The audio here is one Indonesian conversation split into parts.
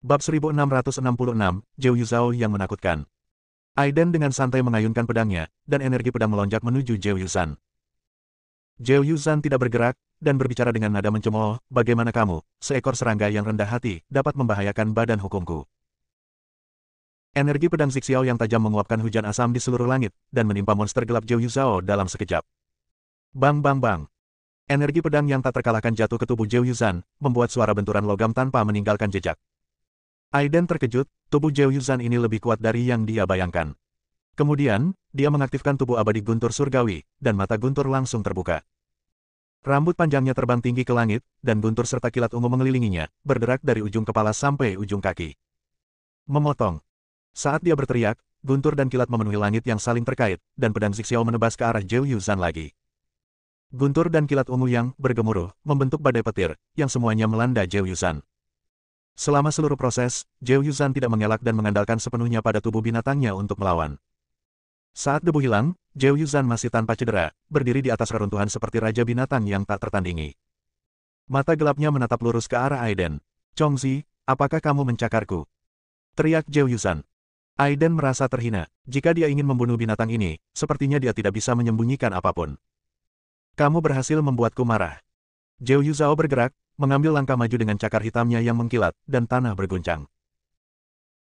Bab 1666, Zhou Yuzhao yang menakutkan. Aiden dengan santai mengayunkan pedangnya, dan energi pedang melonjak menuju Zhou Yuzhan. Zhou Yuzhan tidak bergerak, dan berbicara dengan nada mencemooh, "Bagaimana kamu, seekor serangga yang rendah hati, dapat membahayakan badan hukumku?" Energi pedang Zixiao yang tajam menguapkan hujan asam di seluruh langit, dan menimpa monster gelap Zhou Yuzhao dalam sekejap. Bang bang bang. Energi pedang yang tak terkalahkan jatuh ke tubuh Zhou Yuzhan, membuat suara benturan logam tanpa meninggalkan jejak. Aiden terkejut, tubuh Zhou Yuzhan ini lebih kuat dari yang dia bayangkan. Kemudian, dia mengaktifkan tubuh abadi guntur surgawi, dan mata guntur langsung terbuka. Rambut panjangnya terbang tinggi ke langit, dan guntur serta kilat ungu mengelilinginya, berderak dari ujung kepala sampai ujung kaki. Memotong. Saat dia berteriak, guntur dan kilat memenuhi langit yang saling terkait, dan pedang Zixiao menebas ke arah Zhou Yuzhan lagi. Guntur dan kilat ungu yang bergemuruh, membentuk badai petir, yang semuanya melanda Zhou Yuzhan. Selama seluruh proses, Zhou Yuzhan tidak mengelak dan mengandalkan sepenuhnya pada tubuh binatangnya untuk melawan. Saat debu hilang, Zhou Yuzhan masih tanpa cedera, berdiri di atas reruntuhan seperti raja binatang yang tak tertandingi. Mata gelapnya menatap lurus ke arah Aiden. "Chongzi, apakah kamu mencakarku?" teriak Zhou Yuzhan. Aiden merasa terhina. Jika dia ingin membunuh binatang ini, sepertinya dia tidak bisa menyembunyikan apapun. "Kamu berhasil membuatku marah." Zhou Yuzhao bergerak, mengambil langkah maju dengan cakar hitamnya yang mengkilat, dan tanah berguncang.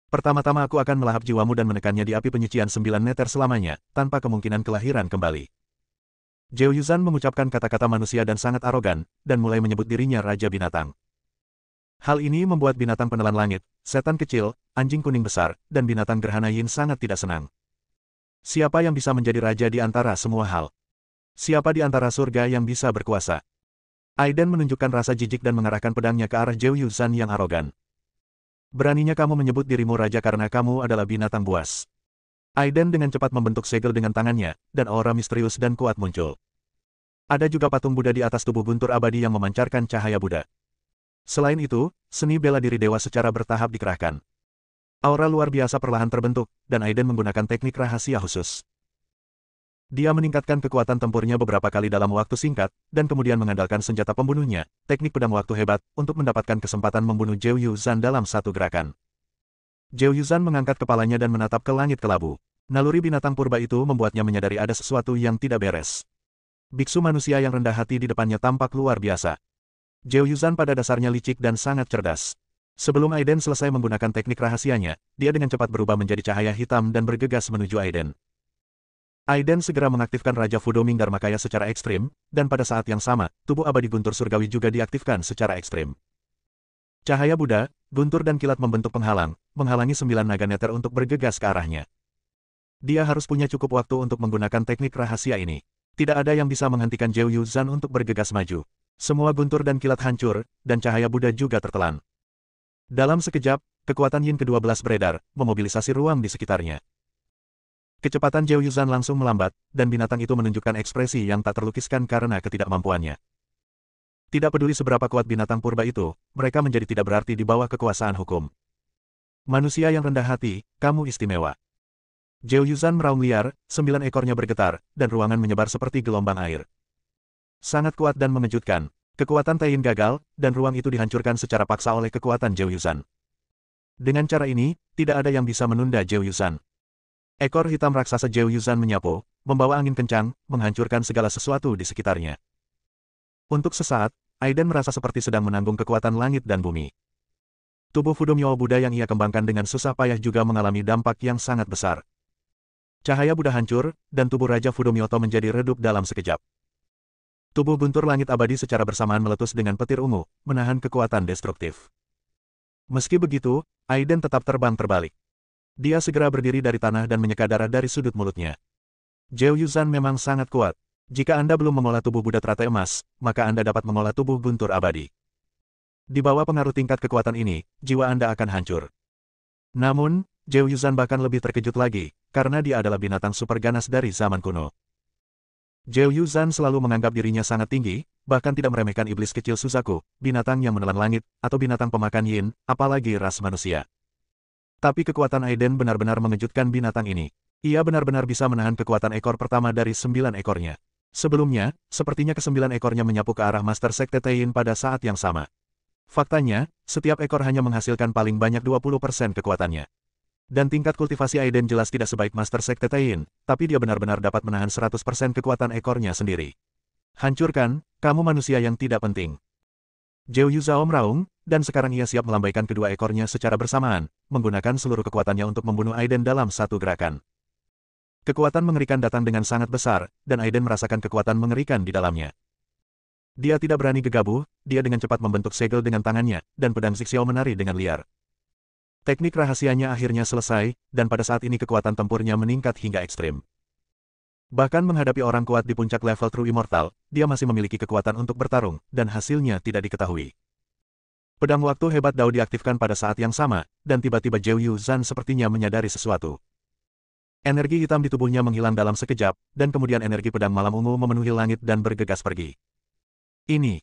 "Pertama-tama aku akan melahap jiwamu dan menekannya di api penyucian 9 meter selamanya, tanpa kemungkinan kelahiran kembali." Zhou Yuzhan mengucapkan kata-kata manusia dan sangat arogan, dan mulai menyebut dirinya Raja Binatang. Hal ini membuat binatang penelan langit, setan kecil, anjing kuning besar, dan binatang gerhana yin sangat tidak senang. Siapa yang bisa menjadi raja di antara semua hal? Siapa di antara surga yang bisa berkuasa? Aiden menunjukkan rasa jijik dan mengarahkan pedangnya ke arah Zhou Yuzhan yang arogan. "Beraninya kamu menyebut dirimu raja karena kamu adalah binatang buas." Aiden dengan cepat membentuk segel dengan tangannya, dan aura misterius dan kuat muncul. Ada juga patung Buddha di atas tubuh guntur abadi yang memancarkan cahaya Buddha. Selain itu, seni bela diri dewa secara bertahap dikerahkan. Aura luar biasa perlahan terbentuk, dan Aiden menggunakan teknik rahasia khusus. Dia meningkatkan kekuatan tempurnya beberapa kali dalam waktu singkat, dan kemudian mengandalkan senjata pembunuhnya, teknik pedang waktu hebat, untuk mendapatkan kesempatan membunuh Zhou Yuzhan dalam satu gerakan. Zhou Yuzhan mengangkat kepalanya dan menatap ke langit kelabu. Naluri binatang purba itu membuatnya menyadari ada sesuatu yang tidak beres. Biksu manusia yang rendah hati di depannya tampak luar biasa. Zhou Yuzhan pada dasarnya licik dan sangat cerdas. Sebelum Aiden selesai menggunakan teknik rahasianya, dia dengan cepat berubah menjadi cahaya hitam dan bergegas menuju Aiden. Aiden segera mengaktifkan Raja Fudo Mingdharmakaya secara ekstrim, dan pada saat yang sama, tubuh abadi guntur surgawi juga diaktifkan secara ekstrim. Cahaya Buddha, guntur dan kilat membentuk penghalang, menghalangi 9 naga neter untuk bergegas ke arahnya. Dia harus punya cukup waktu untuk menggunakan teknik rahasia ini. Tidak ada yang bisa menghentikan Zhou Yuzhan untuk bergegas maju. Semua guntur dan kilat hancur, dan cahaya Buddha juga tertelan. Dalam sekejap, kekuatan Yin ke-12 beredar, memobilisasi ruang di sekitarnya. Kecepatan Zhou Yuzhan langsung melambat, dan binatang itu menunjukkan ekspresi yang tak terlukiskan karena ketidakmampuannya. Tidak peduli seberapa kuat binatang purba itu, mereka menjadi tidak berarti di bawah kekuasaan hukum. "Manusia yang rendah hati, kamu istimewa." Zhou Yuzhan meraung liar, 9 ekornya bergetar, dan ruangan menyebar seperti gelombang air. Sangat kuat dan mengejutkan. Kekuatan Taiyin gagal, dan ruang itu dihancurkan secara paksa oleh kekuatan Zhou Yuzhan. Dengan cara ini, tidak ada yang bisa menunda Zhou Yuzhan. Ekor hitam raksasa Zhou Yuzhan menyapu, membawa angin kencang, menghancurkan segala sesuatu di sekitarnya. Untuk sesaat, Aiden merasa seperti sedang menanggung kekuatan langit dan bumi. Tubuh Fudo Myo Buddha yang ia kembangkan dengan susah payah juga mengalami dampak yang sangat besar. Cahaya Buddha hancur, dan tubuh Raja Fudo Myoto menjadi redup dalam sekejap. Tubuh guntur langit abadi secara bersamaan meletus dengan petir ungu, menahan kekuatan destruktif. Meski begitu, Aiden tetap terbang terbalik. Dia segera berdiri dari tanah dan menyeka darah dari sudut mulutnya. Zhou Yuzhan memang sangat kuat. Jika Anda belum mengolah tubuh Buddha teratai emas, maka Anda dapat mengolah tubuh guntur abadi. Di bawah pengaruh tingkat kekuatan ini, jiwa Anda akan hancur. Namun, Zhou Yuzhan bahkan lebih terkejut lagi, karena dia adalah binatang super ganas dari zaman kuno. Zhou Yuzhan selalu menganggap dirinya sangat tinggi, bahkan tidak meremehkan iblis kecil Suzaku, binatang yang menelan langit, atau binatang pemakan yin, apalagi ras manusia. Tapi kekuatan Aiden benar-benar mengejutkan binatang ini. Ia benar-benar bisa menahan kekuatan ekor pertama dari 9 ekornya. Sebelumnya, sepertinya ke-9 ekornya menyapu ke arah Master Sekte Taiyin pada saat yang sama. Faktanya, setiap ekor hanya menghasilkan paling banyak 20% kekuatannya. Dan tingkat kultivasi Aiden jelas tidak sebaik Master Sekte Tain, tapi dia benar-benar dapat menahan 100% kekuatan ekornya sendiri. Hancurkan, kamu manusia yang tidak penting. Zhou Yuzhao meraung, dan sekarang ia siap melambaikan kedua ekornya secara bersamaan, menggunakan seluruh kekuatannya untuk membunuh Aiden dalam satu gerakan. Kekuatan mengerikan datang dengan sangat besar, dan Aiden merasakan kekuatan mengerikan di dalamnya. Dia tidak berani gegabah, dia dengan cepat membentuk segel dengan tangannya, dan pedang Zixiao menari dengan liar. Teknik rahasianya akhirnya selesai, dan pada saat ini kekuatan tempurnya meningkat hingga ekstrim. Bahkan menghadapi orang kuat di puncak level True Immortal, dia masih memiliki kekuatan untuk bertarung, dan hasilnya tidak diketahui. Pedang waktu hebat Dao diaktifkan pada saat yang sama, dan tiba-tiba Zhou Yuzhan sepertinya menyadari sesuatu. Energi hitam di tubuhnya menghilang dalam sekejap, dan kemudian energi pedang malam ungu memenuhi langit dan bergegas pergi. Ini.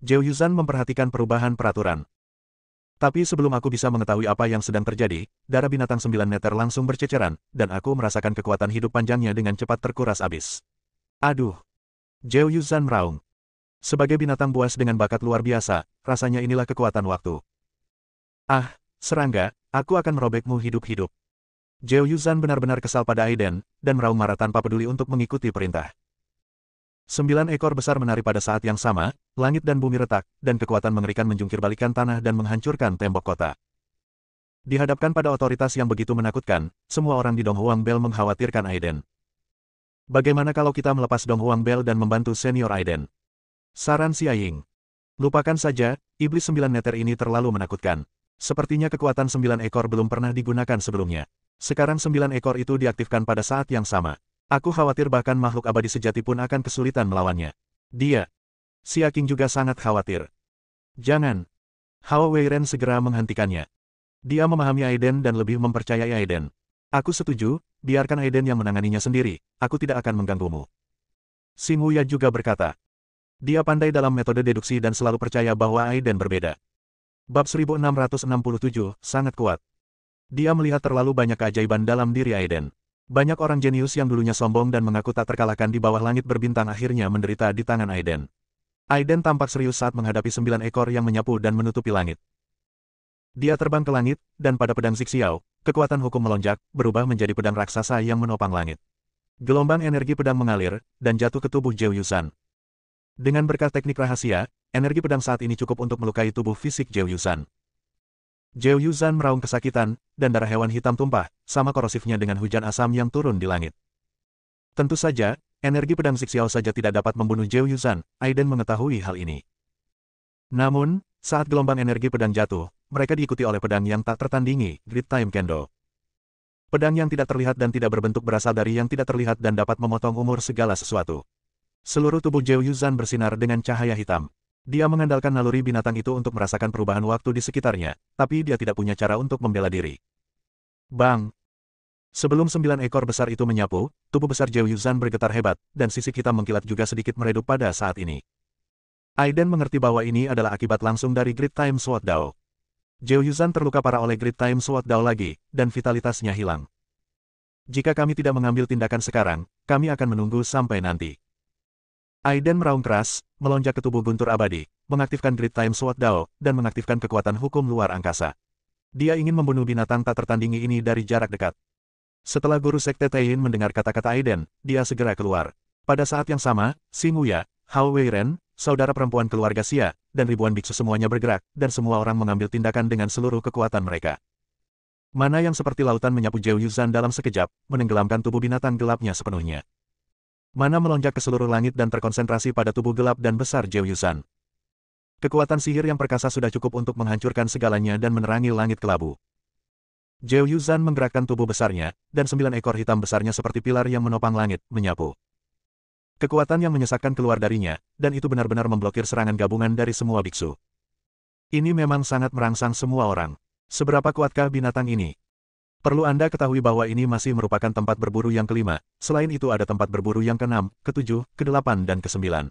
Zhou Yuzhan memperhatikan perubahan peraturan. Tapi sebelum aku bisa mengetahui apa yang sedang terjadi, darah binatang 9 meter langsung berceceran, dan aku merasakan kekuatan hidup panjangnya dengan cepat terkuras habis. Aduh! Zhou Yuzhan meraung. Sebagai binatang buas dengan bakat luar biasa, rasanya inilah kekuatan waktu. Ah, serangga, aku akan merobekmu hidup-hidup. Zhou Yuzhan benar-benar kesal pada Aiden, dan meraung marah tanpa peduli untuk mengikuti perintah. 9 ekor besar menari pada saat yang sama, langit dan bumi retak, dan kekuatan mengerikan menjungkir balikan tanah dan menghancurkan tembok kota. Dihadapkan pada otoritas yang begitu menakutkan, semua orang di Dong Huang Bell mengkhawatirkan Aiden. Bagaimana kalau kita melepas Dong Huang Bell dan membantu senior Aiden? Saran si Ying. Lupakan saja, iblis 9 meter ini terlalu menakutkan. Sepertinya kekuatan 9 ekor belum pernah digunakan sebelumnya. Sekarang 9 ekor itu diaktifkan pada saat yang sama. Aku khawatir bahkan makhluk abadi sejati pun akan kesulitan melawannya. Dia. Si King juga sangat khawatir. Jangan. Hao Weiren segera menghentikannya. Dia memahami Aiden dan lebih mempercayai Aiden. Aku setuju, biarkan Aiden yang menanganinya sendiri, aku tidak akan mengganggumu. Xing Wuya juga berkata. Dia pandai dalam metode deduksi dan selalu percaya bahwa Aiden berbeda. Bab 1667, sangat kuat. Dia melihat terlalu banyak keajaiban dalam diri Aiden. Banyak orang jenius yang dulunya sombong dan mengaku tak terkalahkan di bawah langit berbintang akhirnya menderita di tangan Aiden. Aiden tampak serius saat menghadapi 9 ekor yang menyapu dan menutupi langit. Dia terbang ke langit, dan pada pedang Zixiao, kekuatan hukum melonjak, berubah menjadi pedang raksasa yang menopang langit. Gelombang energi pedang mengalir, dan jatuh ke tubuh Zhou Yuzhan. Dengan berkat teknik rahasia, energi pedang saat ini cukup untuk melukai tubuh fisik Zhou Yuzhan. Zhou Yuzhan meraung kesakitan, dan darah hewan hitam tumpah, sama korosifnya dengan hujan asam yang turun di langit. Tentu saja, energi pedang Zixiao saja tidak dapat membunuh Zhou Yuzhan, Aiden mengetahui hal ini. Namun, saat gelombang energi pedang jatuh, mereka diikuti oleh pedang yang tak tertandingi, Great Time Kendo. Pedang yang tidak terlihat dan tidak berbentuk berasal dari yang tidak terlihat dan dapat memotong umur segala sesuatu. Seluruh tubuh Zhou Yuzhan bersinar dengan cahaya hitam. Dia mengandalkan naluri binatang itu untuk merasakan perubahan waktu di sekitarnya, tapi dia tidak punya cara untuk membela diri. Bang! Sebelum 9 ekor besar itu menyapu, tubuh besar Zhou Yuzhan bergetar hebat, dan sisik hitam mengkilat juga sedikit meredup pada saat ini. Aiden mengerti bahwa ini adalah akibat langsung dari Great Time Sword Dao. Zhou Yuzhan terluka parah oleh Great Time Sword Dao lagi, dan vitalitasnya hilang. Jika kami tidak mengambil tindakan sekarang, kami akan menunggu sampai nanti. Aiden meraung keras, melonjak ke tubuh guntur abadi, mengaktifkan Great Time Sword Dao, dan mengaktifkan kekuatan hukum luar angkasa. Dia ingin membunuh binatang tak tertandingi ini dari jarak dekat. Setelah guru Sekte Tain mendengar kata-kata Aiden, dia segera keluar. Pada saat yang sama, Xing Wuya, Hao Weiren, saudara perempuan keluarga Xia, dan ribuan biksu semuanya bergerak, dan semua orang mengambil tindakan dengan seluruh kekuatan mereka. Mana yang seperti lautan menyapu Zhou Yuzhan dalam sekejap, menenggelamkan tubuh binatang gelapnya sepenuhnya. Mana melonjak ke seluruh langit dan terkonsentrasi pada tubuh gelap dan besar Zhou Yuzhan. Kekuatan sihir yang perkasa sudah cukup untuk menghancurkan segalanya dan menerangi langit kelabu. Zhou Yuzhan menggerakkan tubuh besarnya, dan 9 ekor hitam besarnya seperti pilar yang menopang langit, menyapu. Kekuatan yang menyesakkan keluar darinya, dan itu benar-benar memblokir serangan gabungan dari semua biksu. Ini memang sangat merangsang semua orang. Seberapa kuatkah binatang ini? Perlu Anda ketahui bahwa ini masih merupakan tempat berburu yang kelima, selain itu ada tempat berburu yang ke-6, ke-7, ke-8 dan ke-9.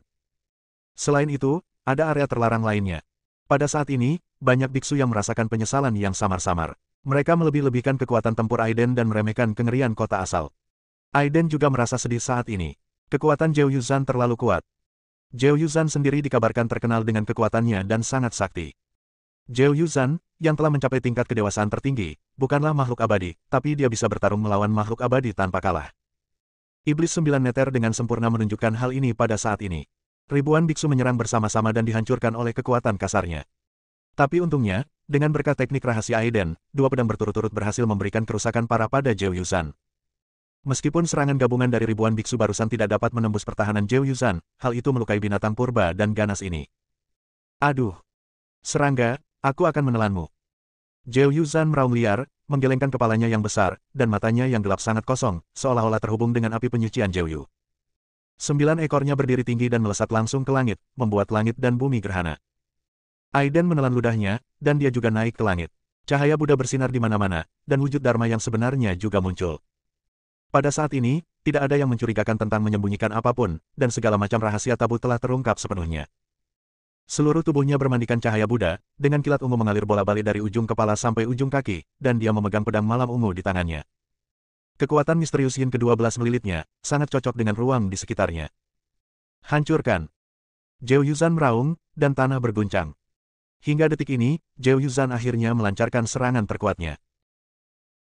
Selain itu, ada area terlarang lainnya. Pada saat ini, banyak biksu yang merasakan penyesalan yang samar-samar. Mereka melebih-lebihkan kekuatan tempur Aiden dan meremehkan kengerian kota asal. Aiden juga merasa sedih saat ini. Kekuatan Zhou Yuzhan terlalu kuat. Zhou Yuzhan sendiri dikabarkan terkenal dengan kekuatannya dan sangat sakti. Zhao Yuzhan, yang telah mencapai tingkat kedewasaan tertinggi, bukanlah makhluk abadi, tapi dia bisa bertarung melawan makhluk abadi tanpa kalah. Iblis 9 meter dengan sempurna menunjukkan hal ini pada saat ini. Ribuan biksu menyerang bersama-sama dan dihancurkan oleh kekuatan kasarnya. Tapi untungnya, dengan berkat teknik rahasia Aiden, dua pedang berturut-turut berhasil memberikan kerusakan parah pada Zhao Yuzhan. Meskipun serangan gabungan dari ribuan biksu barusan tidak dapat menembus pertahanan Zhao Yuzhan, hal itu melukai binatang purba dan ganas ini. Aduh! Serangga, aku akan menelanmu. Zhao Yuzhan meraung liar, menggelengkan kepalanya yang besar, dan matanya yang gelap sangat kosong, seolah-olah terhubung dengan api penyucian Zhao Yu. 9 ekornya berdiri tinggi dan melesat langsung ke langit, membuat langit dan bumi gerhana. Aiden menelan ludahnya, dan dia juga naik ke langit. Cahaya Buddha bersinar di mana-mana, dan wujud Dharma yang sebenarnya juga muncul. Pada saat ini, tidak ada yang mencurigakan tentang menyembunyikan apapun, dan segala macam rahasia tabu telah terungkap sepenuhnya. Seluruh tubuhnya bermandikan cahaya Buddha, dengan kilat ungu mengalir bola-balik dari ujung kepala sampai ujung kaki, dan dia memegang pedang malam ungu di tangannya. Kekuatan misterius Yin ke-12 melilitnya, sangat cocok dengan ruang di sekitarnya. Hancurkan! Zhao Yuzhan meraung, dan tanah berguncang. Hingga detik ini, Zhao Yuzhan akhirnya melancarkan serangan terkuatnya.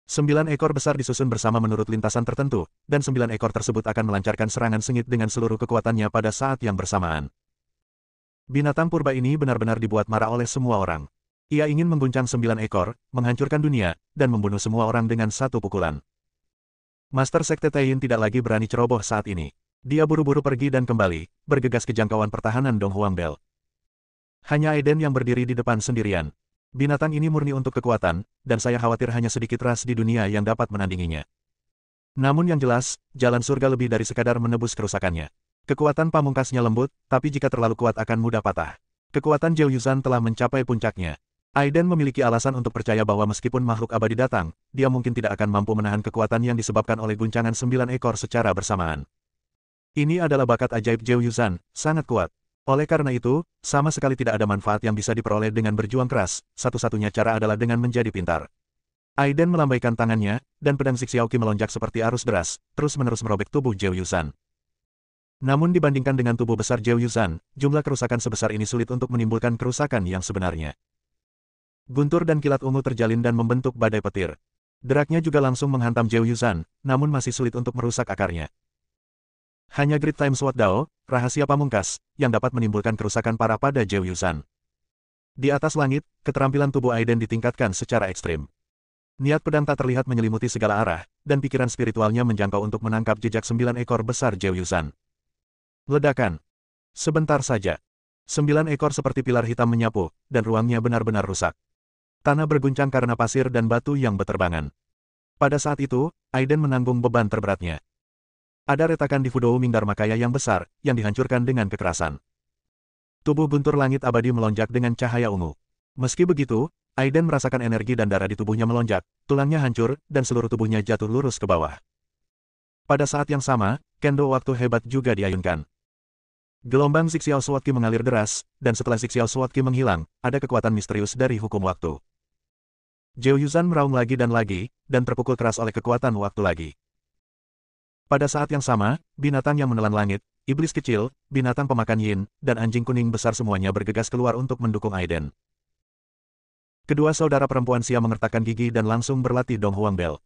9 ekor besar disusun bersama menurut lintasan tertentu, dan 9 ekor tersebut akan melancarkan serangan sengit dengan seluruh kekuatannya pada saat yang bersamaan. Binatang purba ini benar-benar dibuat marah oleh semua orang. Ia ingin mengguncang 9 ekor, menghancurkan dunia, dan membunuh semua orang dengan satu pukulan. Master Sekte Taiyin tidak lagi berani ceroboh saat ini. Dia buru-buru pergi dan kembali, bergegas ke jangkauan pertahanan Dong Huangbel. Hanya Aiden yang berdiri di depan sendirian. Binatang ini murni untuk kekuatan, dan saya khawatir hanya sedikit ras di dunia yang dapat menandinginya. Namun yang jelas, jalan surga lebih dari sekadar menebus kerusakannya. Kekuatan pamungkasnya lembut, tapi jika terlalu kuat akan mudah patah. Kekuatan Zhao Yuzhan telah mencapai puncaknya. Aiden memiliki alasan untuk percaya bahwa meskipun makhluk abadi datang, dia mungkin tidak akan mampu menahan kekuatan yang disebabkan oleh guncangan 9 ekor secara bersamaan. Ini adalah bakat ajaib Zhao Yuzhan, sangat kuat. Oleh karena itu, sama sekali tidak ada manfaat yang bisa diperoleh dengan berjuang keras, satu-satunya cara adalah dengan menjadi pintar. Aiden melambaikan tangannya, dan pedang Xiaoqi melonjak seperti arus deras, terus-menerus merobek tubuh Zhao Yuzhan. Namun dibandingkan dengan tubuh besar Zhao Yuzhan, jumlah kerusakan sebesar ini sulit untuk menimbulkan kerusakan yang sebenarnya. Guntur dan kilat ungu terjalin dan membentuk badai petir. Deraknya juga langsung menghantam Zhao Yuzhan, namun masih sulit untuk merusak akarnya. Hanya Great Time Sword Dao, rahasia pamungkas, yang dapat menimbulkan kerusakan parah pada Zhao Yuzhan. Di atas langit, keterampilan tubuh Aiden ditingkatkan secara ekstrim. Niat pedang tak terlihat menyelimuti segala arah, dan pikiran spiritualnya menjangkau untuk menangkap jejak 9 ekor besar Zhao Yuzhan. Ledakan. Sebentar saja. 9 ekor seperti pilar hitam menyapu, dan ruangnya benar-benar rusak. Tanah berguncang karena pasir dan batu yang beterbangan. Pada saat itu, Aiden menanggung beban terberatnya. Ada retakan di Fudou Ming Dharmakaya yang besar, yang dihancurkan dengan kekerasan. Tubuh guntur langit abadi melonjak dengan cahaya ungu. Meski begitu, Aiden merasakan energi dan darah di tubuhnya melonjak, tulangnya hancur, dan seluruh tubuhnya jatuh lurus ke bawah. Pada saat yang sama, kendo waktu hebat juga diayunkan. Gelombang Xiao Sword Qi mengalir deras, dan setelah Xiao Sword Qi menghilang, ada kekuatan misterius dari hukum waktu. Zhao Yuzhan meraung lagi, dan terpukul keras oleh kekuatan waktu lagi. Pada saat yang sama, binatang yang menelan langit, iblis kecil, binatang pemakan yin, dan anjing kuning besar semuanya bergegas keluar untuk mendukung Aiden. Kedua saudara perempuan Xia mengertakkan gigi dan langsung berlatih Dong Huangbel.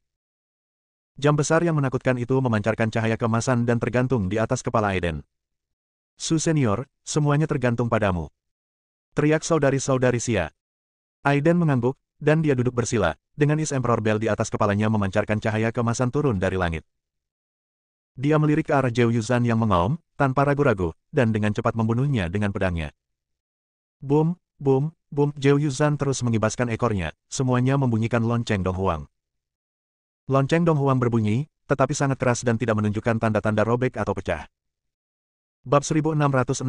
Jam besar yang menakutkan itu memancarkan cahaya keemasan dan tergantung di atas kepala Aiden. Su senior, semuanya tergantung padamu. Teriak saudari-saudari Xia. Aiden mengangguk, dan dia duduk bersila, dengan Is Emperor Bell di atas kepalanya memancarkan cahaya keemasan turun dari langit. Dia melirik ke arah Zhao Yuzhan yang mengaum, tanpa ragu-ragu, dan dengan cepat membunuhnya dengan pedangnya. Boom, boom, boom, Zhao Yuzhan terus mengibaskan ekornya, semuanya membunyikan lonceng Dong Huang. Lonceng Dong Huang berbunyi, tetapi sangat keras dan tidak menunjukkan tanda-tanda robek atau pecah. Bab 1668,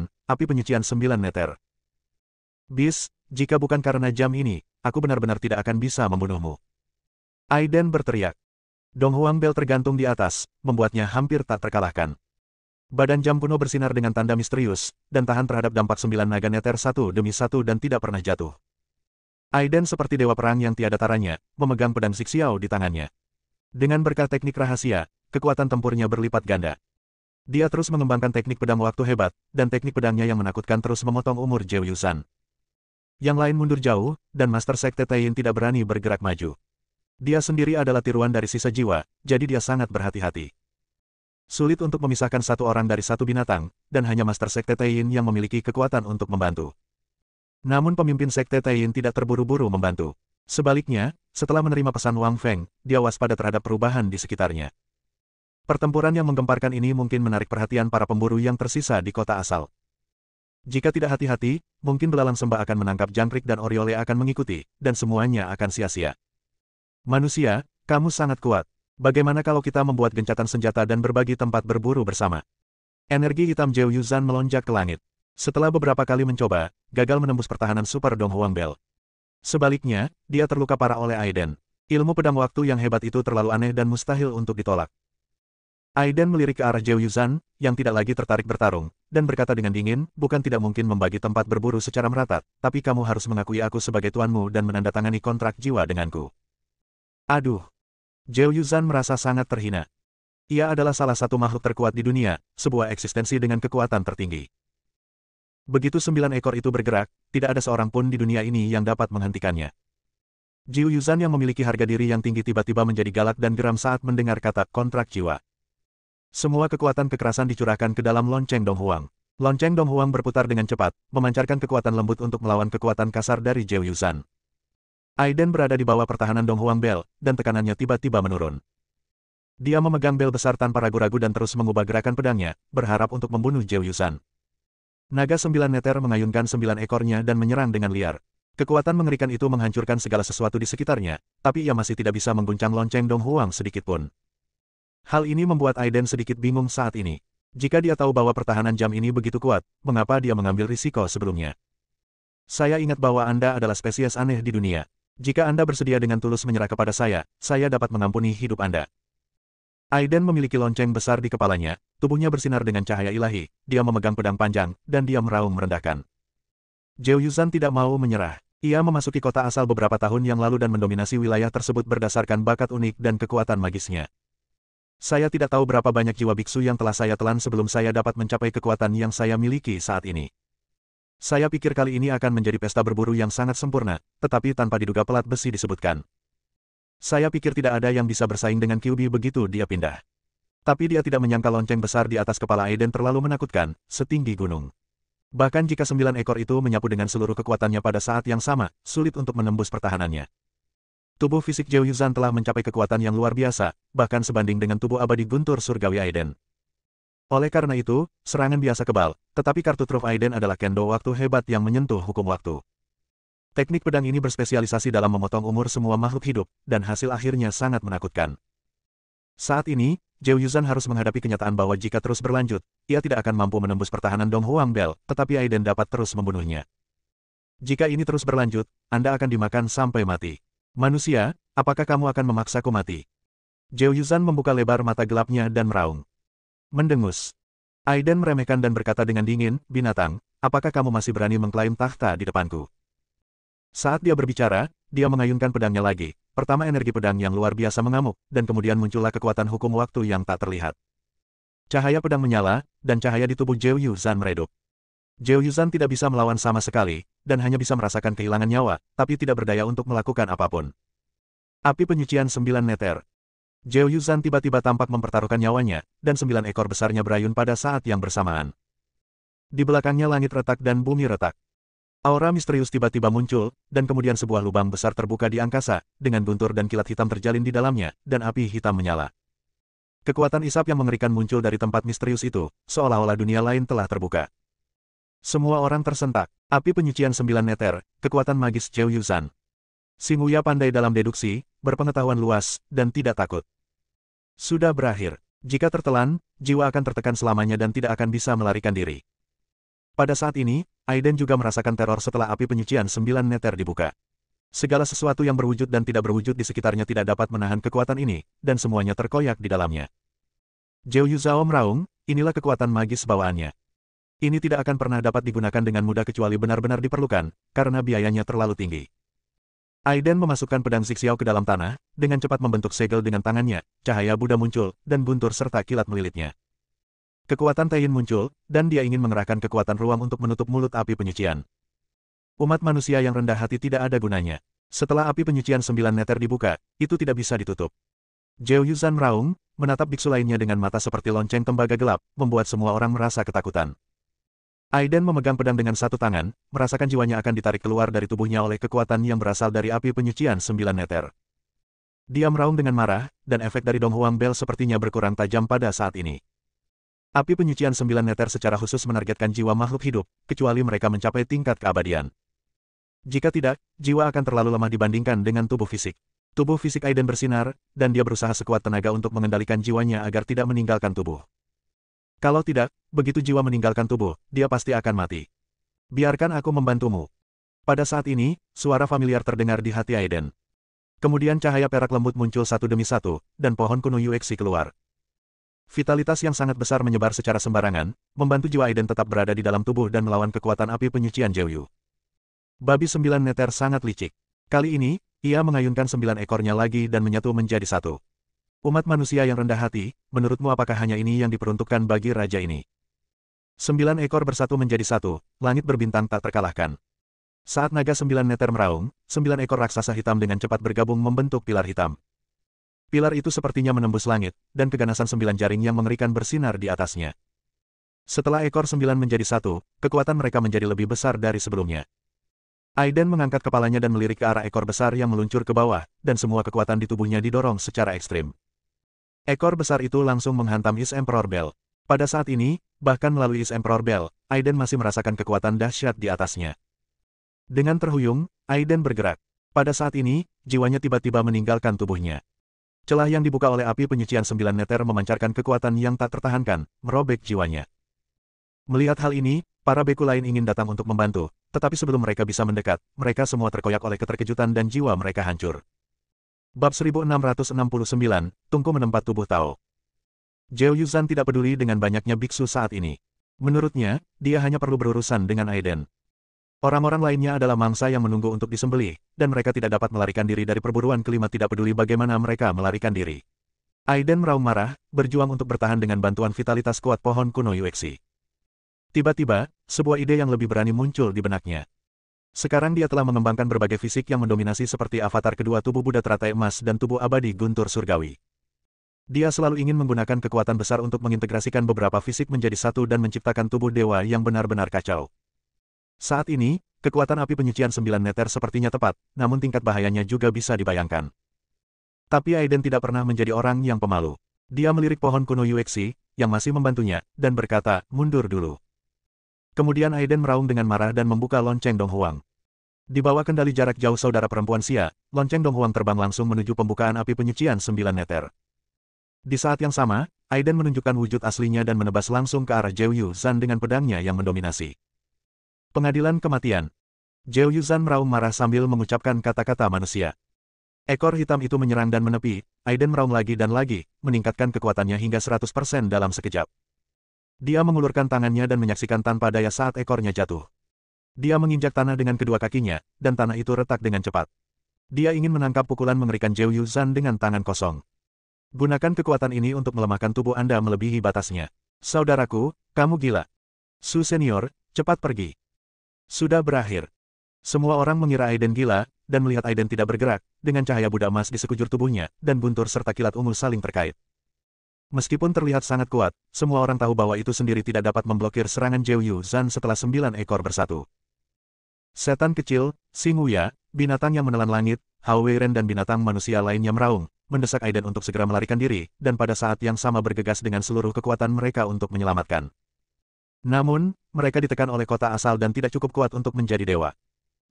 Api Penyucian 9 meter. Bis, jika bukan karena jam ini, aku benar-benar tidak akan bisa membunuhmu. Aiden berteriak. Dong Huangbel tergantung di atas, membuatnya hampir tak terkalahkan. Badan jam kuno bersinar dengan tanda misterius, dan tahan terhadap dampak 9 naga neter satu demi satu dan tidak pernah jatuh. Aiden seperti dewa perang yang tiada taranya, memegang pedang Xiao di tangannya. Dengan berkat teknik rahasia, kekuatan tempurnya berlipat ganda. Dia terus mengembangkan teknik pedang waktu hebat, dan teknik pedangnya yang menakutkan terus memotong umur Zhao Yuzhan. Yang lain mundur jauh, dan Master Sekte Taiyin tidak berani bergerak maju. Dia sendiri adalah tiruan dari sisa jiwa, jadi dia sangat berhati-hati. Sulit untuk memisahkan satu orang dari satu binatang, dan hanya Master Sekte Taiyin yang memiliki kekuatan untuk membantu. Namun pemimpin Sekte Taiyin tidak terburu-buru membantu. Sebaliknya, setelah menerima pesan Wang Feng, dia waspada terhadap perubahan di sekitarnya. Pertempuran yang menggemparkan ini mungkin menarik perhatian para pemburu yang tersisa di kota asal. Jika tidak hati-hati, mungkin belalang sembah akan menangkap jangkrik dan Oriole akan mengikuti, dan semuanya akan sia-sia. Manusia, kamu sangat kuat. Bagaimana kalau kita membuat gencatan senjata dan berbagi tempat berburu bersama? Energi hitam Zhou Yuzhan melonjak ke langit. Setelah beberapa kali mencoba, gagal menembus pertahanan super Dong Huang Bell. Sebaliknya, dia terluka parah oleh Aiden. Ilmu pedang waktu yang hebat itu terlalu aneh dan mustahil untuk ditolak. Aiden melirik ke arah Zhou Yuzhan, yang tidak lagi tertarik bertarung, dan berkata dengan dingin, bukan tidak mungkin membagi tempat berburu secara merata, tapi kamu harus mengakui aku sebagai tuanmu dan menandatangani kontrak jiwa denganku. Aduh. Zhou Yuzhan merasa sangat terhina. Ia adalah salah satu makhluk terkuat di dunia, sebuah eksistensi dengan kekuatan tertinggi. Begitu 9 ekor itu bergerak, tidak ada seorang pun di dunia ini yang dapat menghentikannya. Zhou Yuzhan yang memiliki harga diri yang tinggi tiba-tiba menjadi galak dan geram saat mendengar kata kontrak jiwa. Semua kekuatan kekerasan dicurahkan ke dalam lonceng Dong Huang. Lonceng Dong Huang berputar dengan cepat, memancarkan kekuatan lembut untuk melawan kekuatan kasar dari Zhou Yuzhan. Aiden berada di bawah pertahanan Dong Huang Bell, dan tekanannya tiba-tiba menurun. Dia memegang bel besar tanpa ragu-ragu dan terus mengubah gerakan pedangnya, berharap untuk membunuh Zhou Yuzhan. Naga 9 neter mengayunkan 9 ekornya dan menyerang dengan liar. Kekuatan mengerikan itu menghancurkan segala sesuatu di sekitarnya, tapi ia masih tidak bisa mengguncang lonceng Dong Huang sedikitpun. Hal ini membuat Aiden sedikit bingung saat ini. Jika dia tahu bahwa pertahanan jam ini begitu kuat, mengapa dia mengambil risiko sebelumnya? Saya ingat bahwa Anda adalah spesies aneh di dunia. Jika Anda bersedia dengan tulus menyerah kepada saya dapat mengampuni hidup Anda. Aiden memiliki lonceng besar di kepalanya, tubuhnya bersinar dengan cahaya ilahi, dia memegang pedang panjang, dan dia meraung merendahkan. Zhou Yuzhan tidak mau menyerah. Ia memasuki kota asal beberapa tahun yang lalu dan mendominasi wilayah tersebut berdasarkan bakat unik dan kekuatan magisnya. Saya tidak tahu berapa banyak jiwa biksu yang telah saya telan sebelum saya dapat mencapai kekuatan yang saya miliki saat ini. Saya pikir kali ini akan menjadi pesta berburu yang sangat sempurna, tetapi tanpa diduga pelat besi disebutkan. Saya pikir tidak ada yang bisa bersaing dengan QB begitu dia pindah. Tapi dia tidak menyangka lonceng besar di atas kepala Aiden terlalu menakutkan, setinggi gunung. Bahkan jika 9 ekor itu menyapu dengan seluruh kekuatannya pada saat yang sama, sulit untuk menembus pertahanannya. Tubuh fisik Zhou Yuzhan telah mencapai kekuatan yang luar biasa, bahkan sebanding dengan tubuh abadi guntur surgawi Aiden. Oleh karena itu, serangan biasa kebal, tetapi kartu truf Aiden adalah kendo waktu hebat yang menyentuh hukum waktu. Teknik pedang ini berspesialisasi dalam memotong umur semua makhluk hidup, dan hasil akhirnya sangat menakutkan. Saat ini, Zhou Yuzhan harus menghadapi kenyataan bahwa jika terus berlanjut, ia tidak akan mampu menembus pertahanan Dong Huang Bell, tetapi Aiden dapat terus membunuhnya. Jika ini terus berlanjut, Anda akan dimakan sampai mati. Manusia, apakah kamu akan memaksaku mati? Zhou Yuzhan membuka lebar mata gelapnya dan meraung. Mendengus. Aiden meremehkan dan berkata dengan dingin, binatang, apakah kamu masih berani mengklaim takhta di depanku? Saat dia berbicara, dia mengayunkan pedangnya lagi. Pertama energi pedang yang luar biasa mengamuk, dan kemudian muncullah kekuatan hukum waktu yang tak terlihat. Cahaya pedang menyala, dan cahaya di tubuh Zhou Yuzhan meredup. Zhou Yuzhan tidak bisa melawan sama sekali, dan hanya bisa merasakan kehilangan nyawa, tapi tidak berdaya untuk melakukan apapun. Api penyucian 9 neter. Zhou Yuzhan tiba-tiba tampak mempertaruhkan nyawanya, dan 9 ekor besarnya berayun pada saat yang bersamaan. Di belakangnya langit retak dan bumi retak. Aura misterius tiba-tiba muncul, dan kemudian sebuah lubang besar terbuka di angkasa, dengan guntur dan kilat hitam terjalin di dalamnya, dan api hitam menyala. Kekuatan isap yang mengerikan muncul dari tempat misterius itu, seolah-olah dunia lain telah terbuka. Semua orang tersentak. Api penyucian 9 neter, kekuatan magis Zhou Yuzhan. Xing Wuya pandai dalam deduksi, berpengetahuan luas, dan tidak takut. Sudah berakhir. Jika tertelan, jiwa akan tertekan selamanya dan tidak akan bisa melarikan diri. Pada saat ini, Aiden juga merasakan teror setelah api penyucian 9 neter dibuka. Segala sesuatu yang berwujud dan tidak berwujud di sekitarnya tidak dapat menahan kekuatan ini, dan semuanya terkoyak di dalamnya. Zhou Yuzhao meraung, inilah kekuatan magis bawaannya. Ini tidak akan pernah dapat digunakan dengan mudah kecuali benar-benar diperlukan, karena biayanya terlalu tinggi. Aiden memasukkan pedang Zixiao ke dalam tanah, dengan cepat membentuk segel dengan tangannya, cahaya Buddha muncul, dan guntur serta kilat melilitnya. Kekuatan Taiyin muncul, dan dia ingin mengerahkan kekuatan ruang untuk menutup mulut api penyucian. Umat manusia yang rendah hati tidak ada gunanya. Setelah api penyucian 9 meter dibuka, itu tidak bisa ditutup. Zhao Yuzhan meraung, menatap biksu lainnya dengan mata seperti lonceng tembaga gelap, membuat semua orang merasa ketakutan. Aiden memegang pedang dengan satu tangan, merasakan jiwanya akan ditarik keluar dari tubuhnya oleh kekuatan yang berasal dari api penyucian 9 meter. Dia meraung dengan marah, dan efek dari Dong Huang Bell sepertinya berkurang tajam pada saat ini. Api penyucian 9 meter secara khusus menargetkan jiwa makhluk hidup, kecuali mereka mencapai tingkat keabadian. Jika tidak, jiwa akan terlalu lemah dibandingkan dengan tubuh fisik. Tubuh fisik Aiden bersinar, dan dia berusaha sekuat tenaga untuk mengendalikan jiwanya agar tidak meninggalkan tubuh. Kalau tidak, begitu jiwa meninggalkan tubuh, dia pasti akan mati. Biarkan aku membantumu. Pada saat ini, suara familiar terdengar di hati Aiden. Kemudian cahaya perak lembut muncul satu demi satu, dan pohon kuno Yuexi keluar. Vitalitas yang sangat besar menyebar secara sembarangan, membantu jiwa Aiden tetap berada di dalam tubuh dan melawan kekuatan api penyucian Zhao. Babi 9 meter sangat licik. Kali ini, ia mengayunkan 9 ekornya lagi dan menyatu menjadi satu. Umat manusia yang rendah hati, menurutmu apakah hanya ini yang diperuntukkan bagi raja ini? 9 ekor bersatu menjadi satu, langit berbintang tak terkalahkan. Saat naga 9 meter meraung, 9 ekor raksasa hitam dengan cepat bergabung membentuk pilar hitam. Pilar itu sepertinya menembus langit, dan keganasan 9 jaring yang mengerikan bersinar di atasnya. Setelah ekor 9 menjadi satu, kekuatan mereka menjadi lebih besar dari sebelumnya. Aiden mengangkat kepalanya dan melirik ke arah ekor besar yang meluncur ke bawah, dan semua kekuatan di tubuhnya didorong secara ekstrim. Ekor besar itu langsung menghantam Is Emperor Bell. Pada saat ini, bahkan melalui Is Emperor Bell, Aiden masih merasakan kekuatan dahsyat di atasnya. Dengan terhuyung, Aiden bergerak. Pada saat ini, jiwanya tiba-tiba meninggalkan tubuhnya. Celah yang dibuka oleh api penyucian 9 meter memancarkan kekuatan yang tak tertahankan, merobek jiwanya. Melihat hal ini, para beku lain ingin datang untuk membantu, tetapi sebelum mereka bisa mendekat, mereka semua terkoyak oleh keterkejutan dan jiwa mereka hancur. Bab 1669, Tungku menempat tubuh Tao. Zhao Yuzhan tidak peduli dengan banyaknya biksu saat ini. Menurutnya, dia hanya perlu berurusan dengan Aiden. Orang-orang lainnya adalah mangsa yang menunggu untuk disembelih, dan mereka tidak dapat melarikan diri dari perburuan kelima tidak peduli bagaimana mereka melarikan diri. Aiden meraung marah, berjuang untuk bertahan dengan bantuan vitalitas kuat pohon kuno Yuexi. Tiba-tiba, sebuah ide yang lebih berani muncul di benaknya. Sekarang dia telah mengembangkan berbagai fisik yang mendominasi seperti avatar kedua tubuh Buddha teratai emas dan tubuh abadi guntur surgawi. Dia selalu ingin menggunakan kekuatan besar untuk mengintegrasikan beberapa fisik menjadi satu dan menciptakan tubuh dewa yang benar-benar kacau. Saat ini, kekuatan api penyucian 9 meter sepertinya tepat, namun tingkat bahayanya juga bisa dibayangkan. Tapi Aiden tidak pernah menjadi orang yang pemalu. Dia melirik pohon kuno Yuexi, yang masih membantunya, dan berkata, mundur dulu. Kemudian Aiden meraung dengan marah dan membuka lonceng Dong Huang. Di bawah kendali jarak jauh saudara perempuan Xia, lonceng Dong Huang terbang langsung menuju pembukaan api penyucian 9 meter. Di saat yang sama, Aiden menunjukkan wujud aslinya dan menebas langsung ke arah Zhao Yuzhan dengan pedangnya yang mendominasi. Pengadilan kematian. Zhao Yuzhan meraung marah sambil mengucapkan kata-kata manusia. Ekor hitam itu menyerang dan menepi, Aiden meraung lagi dan lagi, meningkatkan kekuatannya hingga 100% dalam sekejap. Dia mengulurkan tangannya dan menyaksikan tanpa daya saat ekornya jatuh. Dia menginjak tanah dengan kedua kakinya, dan tanah itu retak dengan cepat. Dia ingin menangkap pukulan mengerikan Zhao Yuzhan dengan tangan kosong. Gunakan kekuatan ini untuk melemahkan tubuh Anda melebihi batasnya. Saudaraku, kamu gila. Su Senior, cepat pergi. Sudah berakhir. Semua orang mengira Aiden gila, dan melihat Aiden tidak bergerak, dengan cahaya Buddha emas di sekujur tubuhnya, dan guntur serta kilat ungu saling terkait. Meskipun terlihat sangat kuat, semua orang tahu bahwa itu sendiri tidak dapat memblokir serangan Zhao Yuzhan setelah 9 ekor bersatu. Setan kecil, Xing Wuya, binatang yang menelan langit, Hao Weiren dan binatang manusia lainnya meraung, mendesak Aiden untuk segera melarikan diri, dan pada saat yang sama bergegas dengan seluruh kekuatan mereka untuk menyelamatkan. Namun, mereka ditekan oleh kota asal dan tidak cukup kuat untuk menjadi dewa.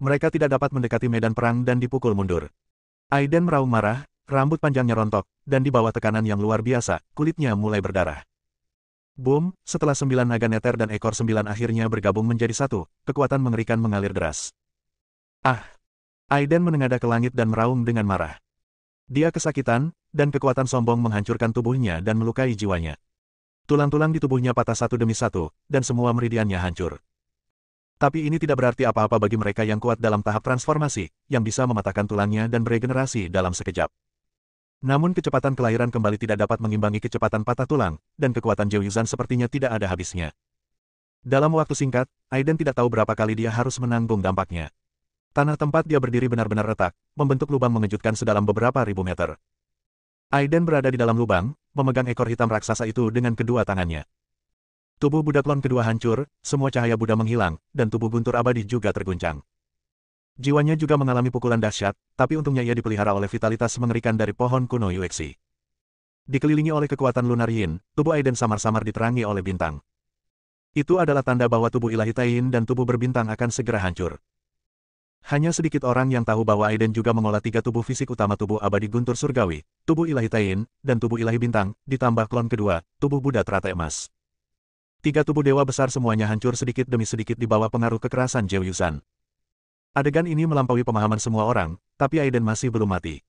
Mereka tidak dapat mendekati medan perang dan dipukul mundur. Aiden meraung marah, rambut panjangnya rontok, dan di bawah tekanan yang luar biasa, kulitnya mulai berdarah. Boom, setelah 9 naga neter dan ekor 9 akhirnya bergabung menjadi satu, kekuatan mengerikan mengalir deras. Ah! Aiden menengadah ke langit dan meraung dengan marah. Dia kesakitan, dan kekuatan sombong menghancurkan tubuhnya dan melukai jiwanya. Tulang-tulang di tubuhnya patah satu demi satu, dan semua meridiannya hancur. Tapi ini tidak berarti apa-apa bagi mereka yang kuat dalam tahap transformasi, yang bisa mematahkan tulangnya dan beregenerasi dalam sekejap. Namun kecepatan kelahiran kembali tidak dapat mengimbangi kecepatan patah tulang, dan kekuatan Zhao Yuzhan sepertinya tidak ada habisnya. Dalam waktu singkat, Aiden tidak tahu berapa kali dia harus menanggung dampaknya. Tanah tempat dia berdiri benar-benar retak, membentuk lubang mengejutkan sedalam beberapa ribu meter. Aiden berada di dalam lubang, memegang ekor hitam raksasa itu dengan kedua tangannya. Tubuh Buddha klon kedua hancur, semua cahaya Buddha menghilang, dan tubuh guntur abadi juga terguncang. Jiwanya juga mengalami pukulan dahsyat, tapi untungnya ia dipelihara oleh vitalitas mengerikan dari pohon kuno Yuexi. Dikelilingi oleh kekuatan lunar yin, tubuh Aiden samar-samar diterangi oleh bintang. Itu adalah tanda bahwa tubuh ilahi Tain dan tubuh berbintang akan segera hancur. Hanya sedikit orang yang tahu bahwa Aiden juga mengolah tiga tubuh fisik utama tubuh abadi guntur surgawi, tubuh ilahi Tain, dan tubuh ilahi bintang, ditambah klon kedua, tubuh Buddha teratai emas. Tiga tubuh dewa besar semuanya hancur sedikit demi sedikit di bawah pengaruh kekerasan Zhou Yuzhan. Adegan ini melampaui pemahaman semua orang, tapi Aiden masih belum mati.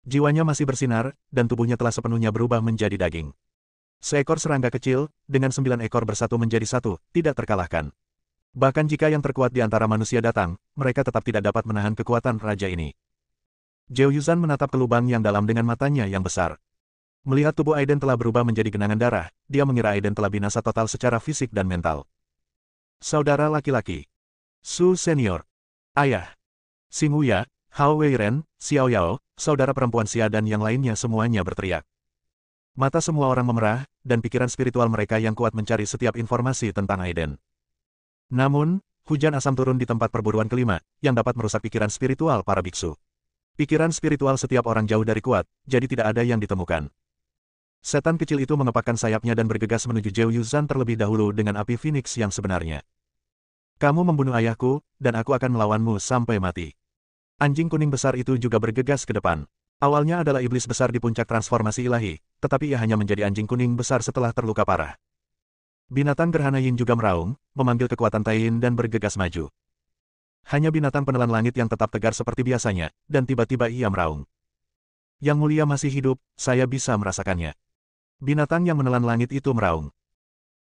Jiwanya masih bersinar, dan tubuhnya telah sepenuhnya berubah menjadi daging. Seekor serangga kecil, dengan 9 ekor bersatu menjadi satu, tidak terkalahkan. Bahkan jika yang terkuat di antara manusia datang, mereka tetap tidak dapat menahan kekuatan raja ini. Zhou Yuzhan menatap ke lubang yang dalam dengan matanya yang besar. Melihat tubuh Aiden telah berubah menjadi genangan darah, dia mengira Aiden telah binasa total secara fisik dan mental. Saudara laki-laki. Su Senior. Ayah. Xing Wuya, Hao Weiren, Xiao Yao, saudara perempuan Xia dan yang lainnya semuanya berteriak. Mata semua orang memerah, dan pikiran spiritual mereka yang kuat mencari setiap informasi tentang Aiden. Namun, hujan asam turun di tempat perburuan kelima, yang dapat merusak pikiran spiritual para biksu. Pikiran spiritual setiap orang jauh dari kuat, jadi tidak ada yang ditemukan. Setan kecil itu mengepakkan sayapnya dan bergegas menuju Zhou Yuzhan terlebih dahulu dengan api Phoenix yang sebenarnya. Kamu membunuh ayahku, dan aku akan melawanmu sampai mati. Anjing kuning besar itu juga bergegas ke depan. Awalnya adalah iblis besar di puncak transformasi ilahi, tetapi ia hanya menjadi anjing kuning besar setelah terluka parah. Binatang gerhana yin juga meraung, memanggil kekuatan Tain dan bergegas maju. Hanya binatang penelan langit yang tetap tegar seperti biasanya, dan tiba-tiba ia meraung. Yang mulia masih hidup, saya bisa merasakannya. Binatang yang menelan langit itu meraung.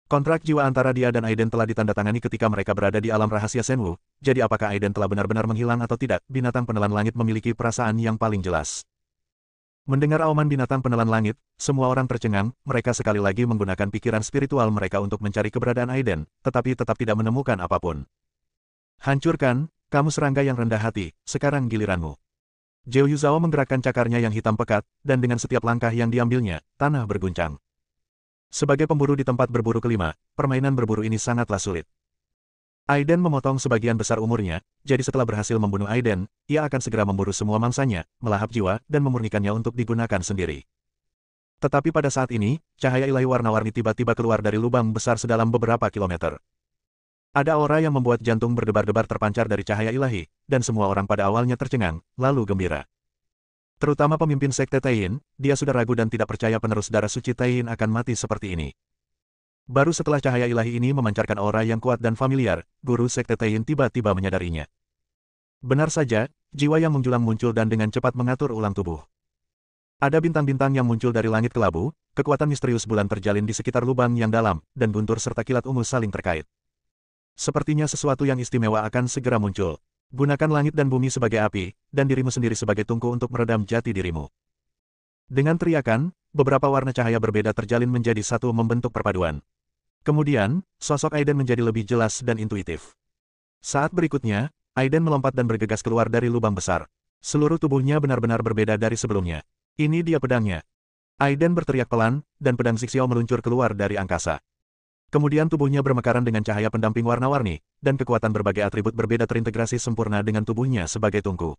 Kontrak jiwa antara dia dan Aiden telah ditandatangani ketika mereka berada di alam rahasia Shenwu, jadi apakah Aiden telah benar-benar menghilang atau tidak, binatang penelan langit memiliki perasaan yang paling jelas. Mendengar auman binatang penelan langit, semua orang tercengang, mereka sekali lagi menggunakan pikiran spiritual mereka untuk mencari keberadaan Aiden, tetapi tetap tidak menemukan apapun. Hancurkan, kamu serangga yang rendah hati, sekarang giliranmu. Zhou Yuzhao menggerakkan cakarnya yang hitam pekat, dan dengan setiap langkah yang diambilnya, tanah berguncang. Sebagai pemburu di tempat berburu kelima, permainan berburu ini sangatlah sulit. Aiden memotong sebagian besar umurnya, jadi setelah berhasil membunuh Aiden, ia akan segera memburu semua mangsanya, melahap jiwa, dan memurnikannya untuk digunakan sendiri. Tetapi pada saat ini, cahaya ilahi warna-warni tiba-tiba keluar dari lubang besar sedalam beberapa kilometer. Ada aura yang membuat jantung berdebar-debar terpancar dari cahaya ilahi, dan semua orang pada awalnya tercengang, lalu gembira. Terutama pemimpin Sekte Tain, dia sudah ragu dan tidak percaya penerus darah suci Tain akan mati seperti ini. Baru setelah cahaya ilahi ini memancarkan aura yang kuat dan familiar, guru Sekte Tain tiba-tiba menyadarinya. Benar saja, jiwa yang menjulang muncul dan dengan cepat mengatur ulang tubuh. Ada bintang-bintang yang muncul dari langit kelabu, kekuatan misterius bulan terjalin di sekitar lubang yang dalam, dan guntur serta kilat ungu saling terkait. Sepertinya sesuatu yang istimewa akan segera muncul. Gunakan langit dan bumi sebagai api, dan dirimu sendiri sebagai tungku untuk meredam jati dirimu. Dengan teriakan, beberapa warna cahaya berbeda terjalin menjadi satu membentuk perpaduan. Kemudian, sosok Aiden menjadi lebih jelas dan intuitif. Saat berikutnya, Aiden melompat dan bergegas keluar dari lubang besar. Seluruh tubuhnya benar-benar berbeda dari sebelumnya. Ini dia pedangnya. Aiden berteriak pelan, dan pedang Zixiao meluncur keluar dari angkasa. Kemudian tubuhnya bermekaran dengan cahaya pendamping warna-warni, dan kekuatan berbagai atribut berbeda terintegrasi sempurna dengan tubuhnya sebagai tungku.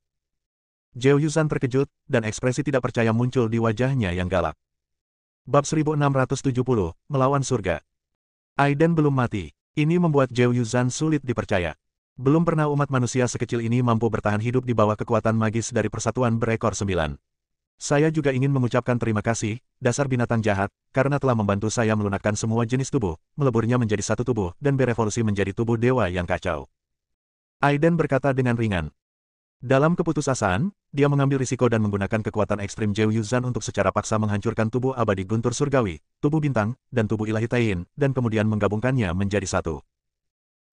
Zhou Yuzhan terkejut, dan ekspresi tidak percaya muncul di wajahnya yang galak. Bab 1670, Melawan Surga. Aiden belum mati. Ini membuat Zhou Yuzhan sulit dipercaya. Belum pernah umat manusia sekecil ini mampu bertahan hidup di bawah kekuatan magis dari persatuan berekor 9. Saya juga ingin mengucapkan terima kasih, dasar binatang jahat, karena telah membantu saya melunakkan semua jenis tubuh, meleburnya menjadi satu tubuh, dan berevolusi menjadi tubuh dewa yang kacau. Aiden berkata dengan ringan. Dalam keputusasaan, dia mengambil risiko dan menggunakan kekuatan ekstrim Zhou Yuzhan untuk secara paksa menghancurkan tubuh abadi guntur surgawi, tubuh bintang, dan tubuh ilahi Tain, dan kemudian menggabungkannya menjadi satu.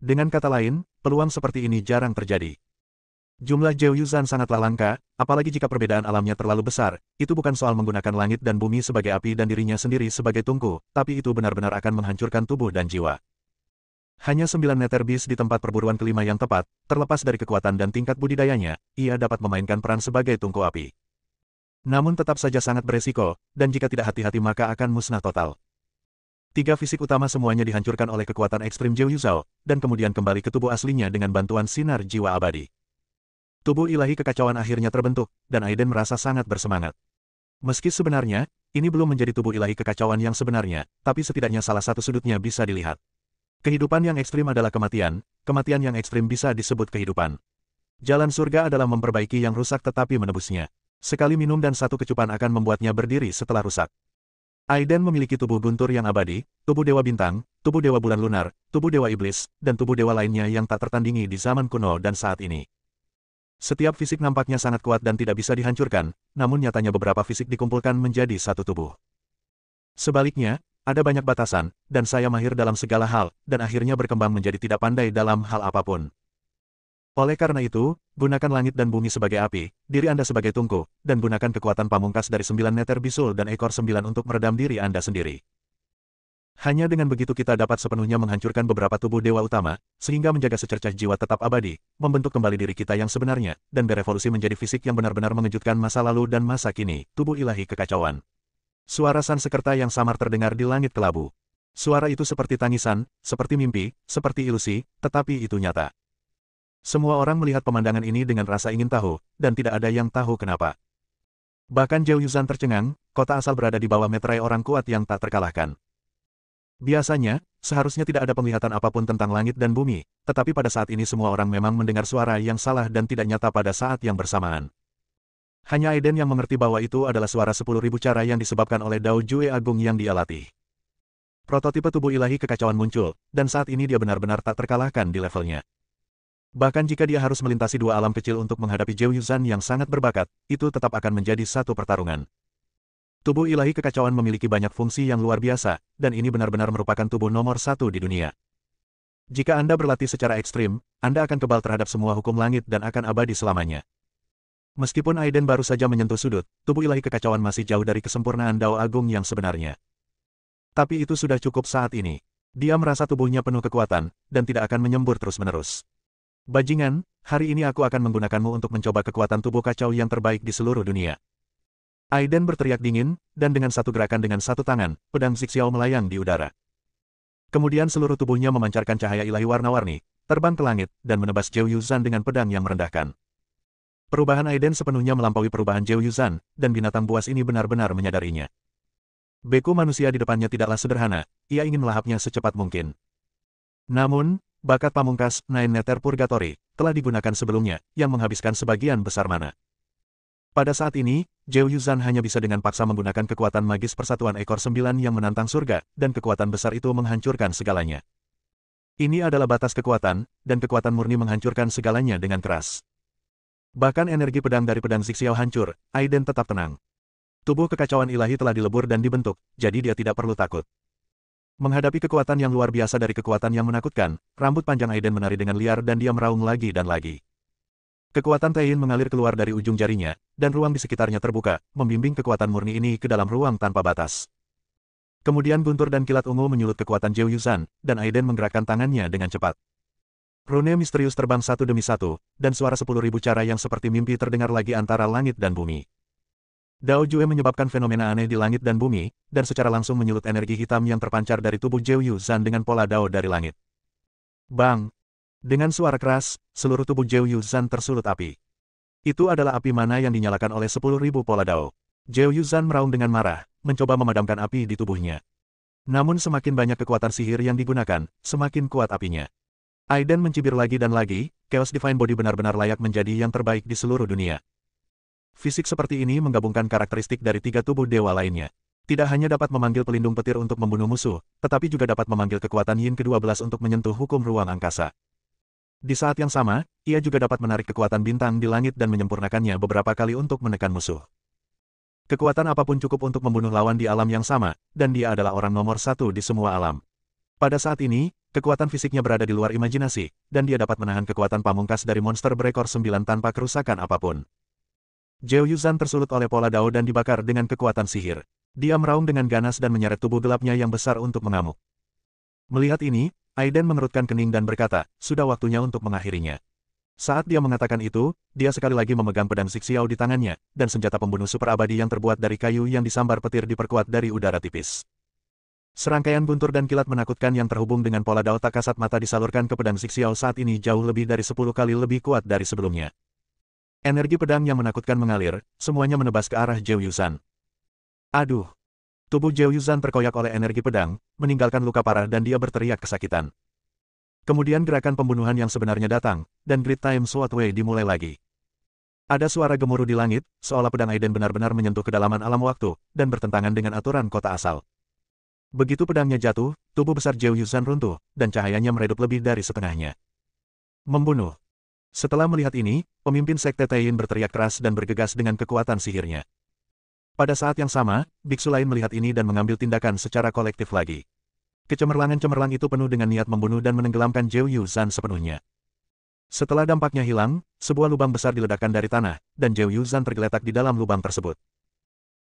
Dengan kata lain, peluang seperti ini jarang terjadi. Jumlah Zhou Yuzhan sangatlah langka, apalagi jika perbedaan alamnya terlalu besar. Itu bukan soal menggunakan langit dan bumi sebagai api dan dirinya sendiri sebagai tungku, tapi itu benar-benar akan menghancurkan tubuh dan jiwa. Hanya 9 Nether Beast di tempat perburuan kelima yang tepat, terlepas dari kekuatan dan tingkat budidayanya, ia dapat memainkan peran sebagai tungku api. Namun tetap saja sangat beresiko, dan jika tidak hati-hati maka akan musnah total. 3 fisik utama semuanya dihancurkan oleh kekuatan ekstrim Zhou Yuzhao, dan kemudian kembali ke tubuh aslinya dengan bantuan sinar jiwa abadi. Tubuh ilahi kekacauan akhirnya terbentuk, dan Aiden merasa sangat bersemangat. Meski sebenarnya, ini belum menjadi tubuh ilahi kekacauan yang sebenarnya, tapi setidaknya salah satu sudutnya bisa dilihat. Kehidupan yang ekstrim adalah kematian, kematian yang ekstrim bisa disebut kehidupan. Jalan surga adalah memperbaiki yang rusak tetapi menebusnya. Sekali minum dan satu kecupan akan membuatnya berdiri setelah rusak. Aiden memiliki tubuh guntur yang abadi, tubuh dewa bintang, tubuh dewa bulan lunar, tubuh dewa iblis, dan tubuh dewa lainnya yang tak tertandingi di zaman kuno dan saat ini. Setiap fisik nampaknya sangat kuat dan tidak bisa dihancurkan, namun nyatanya beberapa fisik dikumpulkan menjadi satu tubuh. Sebaliknya, ada banyak batasan, dan saya mahir dalam segala hal, dan akhirnya berkembang menjadi tidak pandai dalam hal apapun. Oleh karena itu, gunakan langit dan bumi sebagai api, diri Anda sebagai tungku, dan gunakan kekuatan pamungkas dari 9 Nether Bisul dan ekor 9 untuk meredam diri Anda sendiri. Hanya dengan begitu kita dapat sepenuhnya menghancurkan beberapa tubuh dewa utama, sehingga menjaga secercah jiwa tetap abadi, membentuk kembali diri kita yang sebenarnya, dan berevolusi menjadi fisik yang benar-benar mengejutkan masa lalu dan masa kini, tubuh ilahi kekacauan. Suara Sansekerta yang samar terdengar di langit kelabu. Suara itu seperti tangisan, seperti mimpi, seperti ilusi, tetapi itu nyata. Semua orang melihat pemandangan ini dengan rasa ingin tahu, dan tidak ada yang tahu kenapa. Bahkan Zhou Yuzhan tercengang, kota asal berada di bawah meterai orang kuat yang tak terkalahkan. Biasanya, seharusnya tidak ada penglihatan apapun tentang langit dan bumi, tetapi pada saat ini semua orang memang mendengar suara yang salah dan tidak nyata pada saat yang bersamaan. Hanya Aiden yang mengerti bahwa itu adalah suara 10.000 cara yang disebabkan oleh Dao Jue Agung yang dia latih. Prototipe tubuh ilahi kekacauan muncul, dan saat ini dia benar-benar tak terkalahkan di levelnya. Bahkan jika dia harus melintasi dua alam kecil untuk menghadapi Zhou Yuzhan yang sangat berbakat, itu tetap akan menjadi satu pertarungan. Tubuh ilahi kekacauan memiliki banyak fungsi yang luar biasa, dan ini benar-benar merupakan tubuh nomor 1 di dunia. Jika Anda berlatih secara ekstrim, Anda akan kebal terhadap semua hukum langit dan akan abadi selamanya. Meskipun Aiden baru saja menyentuh sudut, tubuh ilahi kekacauan masih jauh dari kesempurnaan Dao Agung yang sebenarnya. Tapi itu sudah cukup saat ini. Dia merasa tubuhnya penuh kekuatan, dan tidak akan menyembur terus-menerus. Bajingan, hari ini aku akan menggunakanmu untuk mencoba kekuatan tubuh kacau yang terbaik di seluruh dunia. Aiden berteriak dingin, dan dengan satu gerakan dengan satu tangan, pedang Zixiao melayang di udara. Kemudian seluruh tubuhnya memancarkan cahaya ilahi warna-warni, terbang ke langit, dan menebas Zhou Yuzhan dengan pedang yang merendahkan. Perubahan Aiden sepenuhnya melampaui perubahan Zhou Yuzhan, dan binatang buas ini benar-benar menyadarinya. Beku manusia di depannya tidaklah sederhana, ia ingin melahapnya secepat mungkin. Namun, bakat pamungkas, Nine Nether Purgatory, telah digunakan sebelumnya, yang menghabiskan sebagian besar mana. Pada saat ini, Zhou Yuzhan hanya bisa dengan paksa menggunakan kekuatan magis persatuan ekor 9 yang menantang surga, dan kekuatan besar itu menghancurkan segalanya. Ini adalah batas kekuatan, dan kekuatan murni menghancurkan segalanya dengan keras. Bahkan energi pedang dari pedang Zixiao hancur, Aiden tetap tenang. Tubuh kekacauan ilahi telah dilebur dan dibentuk, jadi dia tidak perlu takut. Menghadapi kekuatan yang luar biasa dari kekuatan yang menakutkan, rambut panjang Aiden menari dengan liar dan dia meraung lagi dan lagi. Kekuatan Taiyin mengalir keluar dari ujung jarinya, dan ruang di sekitarnya terbuka, membimbing kekuatan murni ini ke dalam ruang tanpa batas. Kemudian guntur dan kilat ungu menyulut kekuatan Zhou Yuzhan, dan Aiden menggerakkan tangannya dengan cepat. Rune misterius terbang satu demi satu, dan suara 10.000 cara yang seperti mimpi terdengar lagi antara langit dan bumi. Dao Jue menyebabkan fenomena aneh di langit dan bumi, dan secara langsung menyulut energi hitam yang terpancar dari tubuh Zhou Yuzhan dengan pola Dao dari langit. Bang! Dengan suara keras, seluruh tubuh Zhou Yuzhan tersulut api. Itu adalah api mana yang dinyalakan oleh 10.000 pola Dao. Zhou Yuzhan meraung dengan marah, mencoba memadamkan api di tubuhnya. Namun semakin banyak kekuatan sihir yang digunakan, semakin kuat apinya. Aiden mencibir lagi dan lagi, Chaos Divine Body benar-benar layak menjadi yang terbaik di seluruh dunia. Fisik seperti ini menggabungkan karakteristik dari 3 tubuh dewa lainnya. Tidak hanya dapat memanggil pelindung petir untuk membunuh musuh, tetapi juga dapat memanggil kekuatan Yin ke-12 untuk menyentuh hukum ruang angkasa. Di saat yang sama, ia juga dapat menarik kekuatan bintang di langit dan menyempurnakannya beberapa kali untuk menekan musuh. Kekuatan apapun cukup untuk membunuh lawan di alam yang sama, dan dia adalah orang nomor 1 di semua alam. Pada saat ini, kekuatan fisiknya berada di luar imajinasi, dan dia dapat menahan kekuatan pamungkas dari monster berekor 9 tanpa kerusakan apapun. Zhou Yuzhan tersulut oleh pola Dao dan dibakar dengan kekuatan sihir. Dia meraung dengan ganas dan menyeret tubuh gelapnya yang besar untuk mengamuk. Melihat ini, Aiden mengerutkan kening dan berkata, sudah waktunya untuk mengakhirinya. Saat dia mengatakan itu, dia sekali lagi memegang pedang Zixiao di tangannya, dan senjata pembunuh super abadi yang terbuat dari kayu yang disambar petir diperkuat dari udara tipis. Serangkaian guntur dan kilat menakutkan yang terhubung dengan pola dao tak kasat mata disalurkan ke pedang Zixiao saat ini jauh lebih dari 10 kali lebih kuat dari sebelumnya. Energi pedang yang menakutkan mengalir, semuanya menebas ke arah Zhou Yuzhan. Aduh! Tubuh Zhou Yuzhan terkoyak oleh energi pedang, meninggalkan luka parah dan dia berteriak kesakitan. Kemudian gerakan pembunuhan yang sebenarnya datang, dan Great Time Sword Way dimulai lagi. Ada suara gemuruh di langit, seolah pedang Aiden benar-benar menyentuh kedalaman alam waktu, dan bertentangan dengan aturan kota asal. Begitu pedangnya jatuh, tubuh besar Zhou Yuzhan runtuh, dan cahayanya meredup lebih dari setengahnya. Membunuh. Setelah melihat ini, pemimpin Sekte Taiyin berteriak keras dan bergegas dengan kekuatan sihirnya. Pada saat yang sama, biksu lain melihat ini dan mengambil tindakan secara kolektif lagi. Kecemerlangan-cemerlang itu penuh dengan niat membunuh dan menenggelamkan Zhou Yuzhan sepenuhnya. Setelah dampaknya hilang, sebuah lubang besar diledakkan dari tanah, dan Zhou Yuzhan tergeletak di dalam lubang tersebut.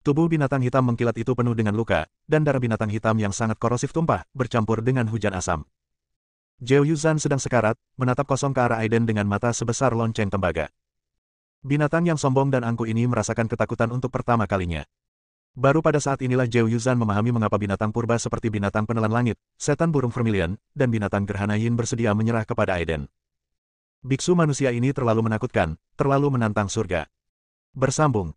Tubuh binatang hitam mengkilat itu penuh dengan luka, dan darah binatang hitam yang sangat korosif tumpah, bercampur dengan hujan asam. Zhou Yuzhan sedang sekarat, menatap kosong ke arah Aiden dengan mata sebesar lonceng tembaga. Binatang yang sombong dan angkuh ini merasakan ketakutan untuk pertama kalinya. Baru pada saat inilah Zhou Yuzhan memahami mengapa binatang purba seperti binatang penelan langit, setan burung vermilion, dan binatang gerhana yin bersedia menyerah kepada Aiden. Biksu manusia ini terlalu menakutkan, terlalu menantang surga. Bersambung.